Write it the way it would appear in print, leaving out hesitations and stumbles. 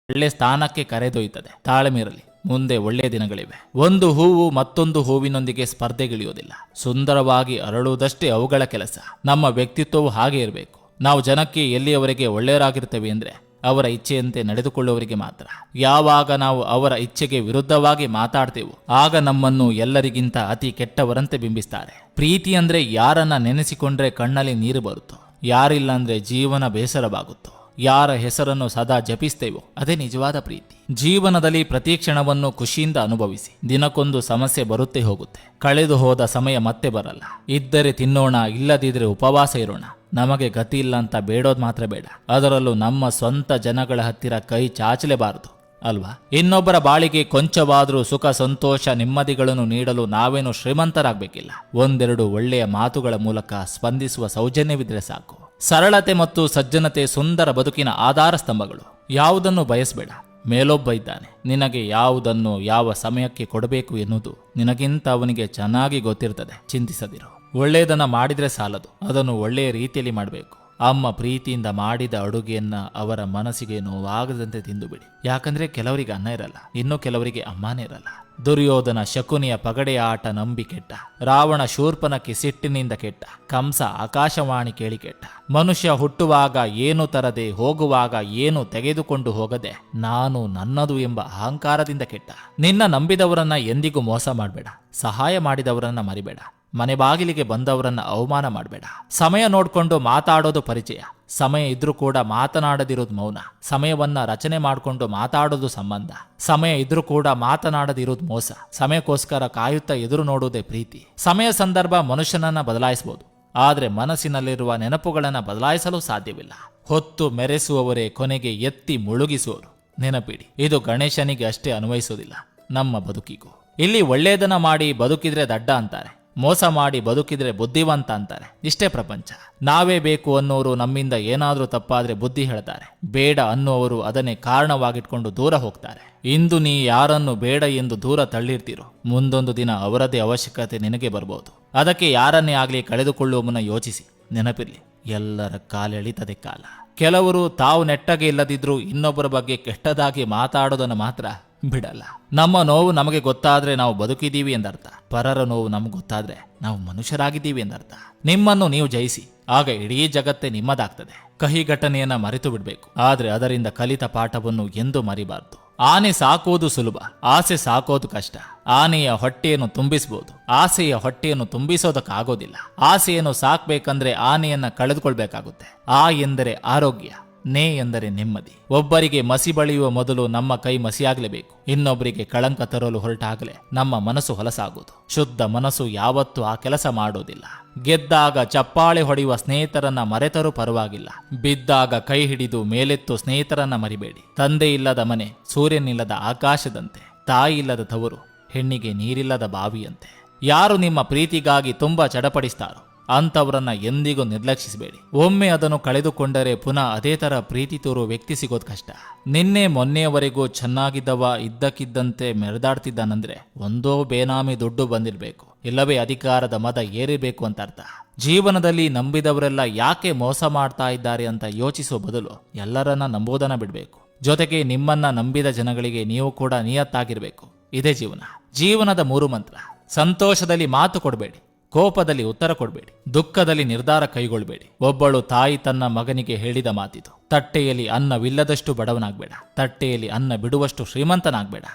ಒಳ್ಳೆ ಸ್ಥಾನಕ್ಕೆ ಕರೆದೊಯ್ಯುತ್ತದೆ. ತಾಳ್ಮೆ ಇರಲಿ, ಮುಂದೆ ಒಳ್ಳೆಯ ದಿನಗಳಿವೆ. ಒಂದು ಹೂವು ಮತ್ತೊಂದು ಹೂವಿನೊಂದಿಗೆ ಸ್ಪರ್ಧೆಗಿಳಿಯೋದಿಲ್ಲ. ಸುಂದರವಾಗಿ ಅರಳುವುದಷ್ಟೇ ಅವುಗಳ ಕೆಲಸ. ನಮ್ಮ ವ್ಯಕ್ತಿತ್ವವು ಹಾಗೆ ಇರಬೇಕು. ನಾವು ಜನಕ್ಕೆ ಎಲ್ಲಿಯವರೆಗೆ ಒಳ್ಳೆಯರಾಗಿರ್ತೇವೆ ಅಂದ್ರೆ ಅವರ ಇಚ್ಛೆಯಂತೆ ನಡೆದುಕೊಳ್ಳುವವರಿಗೆ ಮಾತ್ರ. ಯಾವಾಗ ನಾವು ಅವರ ಇಚ್ಛೆಗೆ ವಿರುದ್ಧವಾಗಿ ಮಾತಾಡ್ತೇವೋ ಆಗ ನಮ್ಮನ್ನು ಎಲ್ಲರಿಗಿಂತ ಅತಿ ಕೆಟ್ಟವರಂತೆ ಬಿಂಬಿಸ್ತಾರೆ. ಪ್ರೀತಿ ಅಂದ್ರೆ ಯಾರನ್ನ ನೆನೆಸಿಕೊಂಡ್ರೆ ಕಣ್ಣಲ್ಲಿ ನೀರು ಬರುತ್ತೋ, ಯಾರಿಲ್ಲ ಅಂದ್ರೆ ಜೀವನ ಬೇಸರವಾಗುತ್ತೋ, ಯಾರ ಹೆಸರನ್ನು ಸದಾ ಜಪಿಸ್ತೇವೋ ಅದೇ ನಿಜವಾದ ಪ್ರೀತಿ. ಜೀವನದಲ್ಲಿ ಪ್ರತಿ ಕ್ಷಣವನ್ನು ಖುಷಿಯಿಂದ ಅನುಭವಿಸಿ. ದಿನಕ್ಕೊಂದು ಸಮಸ್ಯೆ ಬರುತ್ತೆ ಹೋಗುತ್ತೆ. ಕಳೆದು ಹೋದ ಸಮಯ ಮತ್ತೆ ಬರಲ್ಲ. ಇದ್ದರೆ ತಿನ್ನೋಣ, ಇಲ್ಲದಿದ್ರೆ ಉಪವಾಸ ಇರೋಣ. ನಮಗೆ ಗತಿ ಇಲ್ಲ ಅಂತ ಬೇಡೋದು ಮಾತ್ರ ಬೇಡ. ಅದರಲ್ಲೂ ನಮ್ಮ ಸ್ವಂತ ಜನಗಳ ಹತ್ತಿರ ಕೈ ಚಾಚಲೇಬಾರದು ಅಲ್ವಾ? ಇನ್ನೊಬ್ಬರ ಬಾಳಿಗೆ ಕೊಂಚವಾದರೂ ಸುಖ ಸಂತೋಷ ನೆಮ್ಮದಿಗಳನ್ನು ನೀಡಲು ನಾವೇನು ಶ್ರೀಮಂತರಾಗಬೇಕಿಲ್ಲ. ಒಂದೆರಡು ಒಳ್ಳೆಯ ಮಾತುಗಳ ಮೂಲಕ ಸ್ಪಂದಿಸುವ ಸೌಜನ್ಯವಿದ್ರೆ ಸಾಕು. ಸರಳತೆ ಮತ್ತು ಸಜ್ಜನತೆ ಸುಂದರ ಬದುಕಿನ ಆಧಾರ ಸ್ತಂಭಗಳು. ಯಾವುದನ್ನು ಬಯಸಬೇಡ. ಮೇಲೊಬ್ಬ ಇದ್ದಾನೆ, ನಿನಗೆ ಯಾವುದನ್ನು ಯಾವ ಸಮಯಕ್ಕೆ ಕೊಡಬೇಕು ಎನ್ನುವುದು ನಿನಗಿಂತ ಅವನಿಗೆ ಚೆನ್ನಾಗಿ ಗೊತ್ತಿರ್ತದೆ. ಚಿಂತಿಸದಿರು. ಒಳ್ಳೆಯದನ್ನ ಮಾಡಿದ್ರೆ ಸಾಲದು, ಅದನ್ನು ಒಳ್ಳೆಯ ರೀತಿಯಲ್ಲಿ ಮಾಡಬೇಕು. ಅಮ್ಮ ಪ್ರೀತಿಯಿಂದ ಮಾಡಿದ ಅಡುಗೆಯನ್ನ ಅವರ ಮನಸ್ಸಿಗೆ ನೋವಾಗದಂತೆ ತಿಂದು ಬಿಡಿ. ಯಾಕಂದ್ರೆ ಕೆಲವರಿಗೆ ಅನ್ನ ಇರಲ್ಲ, ಇನ್ನು ಕೆಲವರಿಗೆ ಅಮ್ಮನೇ ಇರಲ್ಲ. ದುರ್ಯೋಧನ ಶಕುನಿಯ ಪಗಡೆಯ ಆಟ ನಂಬಿ ಕೆಟ್ಟ. ರಾವಣ ಶೂರ್ಪನಕ್ಕೆ ಸಿಟ್ಟಿನಿಂದ ಕೆಟ್ಟ. ಕಂಸ ಆಕಾಶವಾಣಿ ಕೇಳಿ ಕೆಟ್ಟ. ಮನುಷ್ಯ ಹುಟ್ಟುವಾಗ ಏನು ತರದೆ, ಹೋಗುವಾಗ ಏನು ತೆಗೆದುಕೊಂಡು ಹೋಗದೆ ನಾನು ನನ್ನದು ಎಂಬ ಅಹಂಕಾರದಿಂದ ಕೆಟ್ಟ. ನಿನ್ನ ನಂಬಿದವರನ್ನ ಎಂದಿಗೂ ಮೋಸ ಮಾಡಬೇಡ. ಸಹಾಯ ಮಾಡಿದವರನ್ನ ಮರಿಬೇಡ. ಮನೆ ಬಾಗಿಲಿಗೆ ಬಂದವರನ್ನ ಅವಮಾನ ಮಾಡಬೇಡ. ಸಮಯ ನೋಡ್ಕೊಂಡು ಮಾತಾಡೋದು ಪರಿಚಯ. ಸಮಯ ಇದ್ರೂ ಕೂಡ ಮಾತನಾಡದಿರೋದು ಮೌನ. ಸಮಯವನ್ನ ರಚನೆ ಮಾಡಿಕೊಂಡು ಮಾತಾಡೋದು ಸಂಬಂಧ. ಸಮಯ ಇದ್ರೂ ಕೂಡ ಮಾತನಾಡದಿರೋದು ಮೋಸ. ಸಮಯಕ್ಕೋಸ್ಕರ ಕಾಯುತ್ತಾ ಎದುರು ನೋಡೋದೇ ಪ್ರೀತಿ. ಸಮಯ ಸಂದರ್ಭ ಮನುಷ್ಯನನ್ನ ಬದಲಾಯಿಸಬಹುದು, ಆದ್ರೆ ಮನಸ್ಸಿನಲ್ಲಿರುವ ನೆನಪುಗಳನ್ನ ಬದಲಾಯಿಸಲು ಸಾಧ್ಯವಿಲ್ಲ. ಹೊತ್ತು ಮೆರೆಸುವವರೇ ಕೊನೆಗೆ ಎತ್ತಿ ಮುಳುಗಿಸುವರು. ನೆನಪಿಡಿ, ಇದು ಗಣೇಶನಿಗೆ ಅಷ್ಟೇ ಅನ್ವಯಿಸೋದಿಲ್ಲ, ನಮ್ಮ ಬದುಕಿಗೂ. ಇಲ್ಲಿ ಒಳ್ಳೆಯದನ್ನ ಮಾಡಿ ಬದುಕಿದ್ರೆ ದಡ್ಡ ಅಂತಾರೆ, ಮೋಸ ಮಾಡಿ ಬದುಕಿದ್ರೆ ಬುದ್ಧಿವಂತ ಅಂತಾರೆ. ಇಷ್ಟೇ ಪ್ರಪಂಚ. ನಾವೇ ಬೇಕು ಅನ್ನೋರು ನಮ್ಮಿಂದ ಏನಾದ್ರೂ ತಪ್ಪಾದ್ರೆ ಬುದ್ಧಿ ಹೇಳ್ತಾರೆ. ಬೇಡ ಅನ್ನುವರು ಅದನ್ನೇ ಕಾರಣವಾಗಿಟ್ಕೊಂಡು ದೂರ ಹೋಗ್ತಾರೆ. ಇಂದು ನೀ ಯಾರನ್ನು ಬೇಡ ಎಂದು ದೂರ ತಳ್ಳಿರ್ತೀರೋ ಮುಂದೊಂದು ದಿನ ಅವರದೇ ಅವಶ್ಯಕತೆ ನಿನಗೆ ಬರ್ಬೋದು. ಅದಕ್ಕೆ ಯಾರನ್ನೇ ಆಗ್ಲಿ ಕಳೆದುಕೊಳ್ಳುವ ಮುನ್ನ ಯೋಚಿಸಿ. ನೆನಪಿರ್ಲಿ, ಎಲ್ಲರ ಕಾಲೆಳಿತದೆ ಕಾಲ. ಕೆಲವರು ತಾವು ನೆಟ್ಟಗೆ ಇಲ್ಲದಿದ್ರೂ ಇನ್ನೊಬ್ಬರ ಬಗ್ಗೆ ಕೆಟ್ಟದಾಗಿ ಮಾತಾಡೋದನ್ನು ಮಾತ್ರ ಬಿಡಲ್ಲ. ನಮ್ಮ ನೋವು ನಮಗೆ ಗೊತ್ತಾದ್ರೆ ನಾವು ಬದುಕಿದೀವಿ ಎಂದರ್ಥ. ಪರರ ನೋವು ನಮ್ಗೆ ಗೊತ್ತಾದ್ರೆ ನಾವು ಮನುಷ್ಯರಾಗಿದ್ದೀವಿ ಎಂದರ್ಥ. ನಿಮ್ಮನ್ನು ನೀವು ಜಯಿಸಿ, ಆಗ ಇಡೀ ಜಗತ್ತೇ ನಿಮ್ಮದಾಗ್ತದೆ. ಕಹಿ ಘಟನೆಯನ್ನ ಮರೆತು ಬಿಡ್ಬೇಕು, ಆದ್ರೆ ಅದರಿಂದ ಕಲಿತ ಪಾಠವನ್ನು ಎಂದೂ ಮರಿಬಾರ್ದು. ಆನೆ ಸಾಕೋದು ಸುಲಭ, ಆಸೆ ಸಾಕೋದು ಕಷ್ಟ. ಆನೆಯ ಹೊಟ್ಟೆಯನ್ನು ತುಂಬಿಸಬಹುದು, ಆಸೆಯ ಹೊಟ್ಟೆಯನ್ನು ತುಂಬಿಸೋದಕ್ಕಾಗೋದಿಲ್ಲ. ಆಸೆಯನ್ನು ಸಾಕ್ಬೇಕಂದ್ರೆ ಆನೆಯನ್ನ ಕಳೆದುಕೊಳ್ಬೇಕಾಗುತ್ತೆ. ಆ ಎಂದರೆ ಆರೋಗ್ಯ, ನೇ ಎಂದರೆ ನೆಮ್ಮದಿ. ಒಬ್ಬರಿಗೆ ಮಸಿ ಬಳಿಯುವ ಮೊದಲು ನಮ್ಮ ಕೈ ಮಸಿಯಾಗಲೇಬೇಕು. ಇನ್ನೊಬ್ಬರಿಗೆ ಕಳಂಕ ತರಲು ಹೊರಟಾಗಲೇ ನಮ್ಮ ಮನಸ್ಸು ಹೊಲಸಾಗುವುದು. ಶುದ್ಧ ಮನಸ್ಸು ಯಾವತ್ತೂ ಆ ಕೆಲಸ ಮಾಡೋದಿಲ್ಲ. ಗೆದ್ದಾಗ ಚಪ್ಪಾಳೆ ಹೊಡೆಯುವ ಸ್ನೇಹಿತರನ್ನ ಮರೆತರೂ ಪರವಾಗಿಲ್ಲ, ಬಿದ್ದಾಗ ಕೈ ಹಿಡಿದು ಮೇಲೆತ್ತು ಸ್ನೇಹಿತರನ್ನ ಮರಿಬೇಡಿ. ತಂದೆ ಇಲ್ಲದ ಮನೆ ಸೂರ್ಯನಿಲ್ಲದ ಆಕಾಶದಂತೆ, ತಾಯಿ ಇಲ್ಲದ ತವರು ಹೆಣ್ಣಿಗೆ ನೀರಿಲ್ಲದ ಬಾವಿಯಂತೆ. ಯಾರು ನಿಮ್ಮ ಪ್ರೀತಿಗಾಗಿ ತುಂಬಾ ಚಡಪಡಿಸ್ತಾರೋ ಅಂಥವ್ರನ್ನ ಎಂದಿಗೂ ನಿರ್ಲಕ್ಷಿಸಬೇಡಿ. ಒಮ್ಮೆ ಅದನ್ನು ಕಳೆದುಕೊಂಡರೆ ಪುನಃ ಅದೇ ತರ ಪ್ರೀತಿ ತೋರುವ ವ್ಯಕ್ತಿ ಸಿಗೋದು ಕಷ್ಟ. ನಿನ್ನೆ ಮೊನ್ನೆಯವರೆಗೂ ಚೆನ್ನಾಗಿದ್ದವ ಇದ್ದಕ್ಕಿದ್ದಂತೆ ಮೆರೆದಾಡ್ತಿದ್ದಾನಂದ್ರೆ ಒಂದೋ ಬೇನಾಮಿ ದುಡ್ಡು ಬಂದಿರಬೇಕು, ಇಲ್ಲವೇ ಅಧಿಕಾರದ ಮದ ಏರಿಬೇಕು ಅಂತ ಅರ್ಥ. ಜೀವನದಲ್ಲಿ ನಂಬಿದವರೆಲ್ಲ ಯಾಕೆ ಮೋಸ ಮಾಡ್ತಾ ಇದ್ದಾರೆ ಅಂತ ಯೋಚಿಸುವ ಬದಲು ಎಲ್ಲರನ್ನ ನಂಬೋದನ್ನ ಬಿಡಬೇಕು. ಜೊತೆಗೆ ನಿಮ್ಮನ್ನ ನಂಬಿದ ಜನಗಳಿಗೆ ನೀವು ಕೂಡ ನಿಯತ್ತಾಗಿರ್ಬೇಕು. ಇದೇ ಜೀವನ. ಜೀವನದ 3 ಮಂತ್ರ: ಸಂತೋಷದಲ್ಲಿ ಮಾತು ಕೊಡಬೇಡಿ, ಕೋಪದಲ್ಲಿ ಉತ್ತರ ಕೊಡಬೇಡಿ, ದುಃಖದಲ್ಲಿ ನಿರ್ಧಾರ ಕೈಗೊಳ್ಳಬೇಡಿ. ಒಬ್ಬಳು ತಾಯಿ ತನ್ನ ಮಗನಿಗೆ ಹೇಳಿದ ಮಾತಿದು: ತಟ್ಟೆಯಲ್ಲಿ ಅನ್ನವಿಲ್ಲದಷ್ಟು ಬಡವನಾಗಬೇಡ, ತಟ್ಟೆಯಲ್ಲಿ ಅನ್ನ ಬಿಡುವಷ್ಟು ಶ್ರೀಮಂತನಾಗಬೇಡ.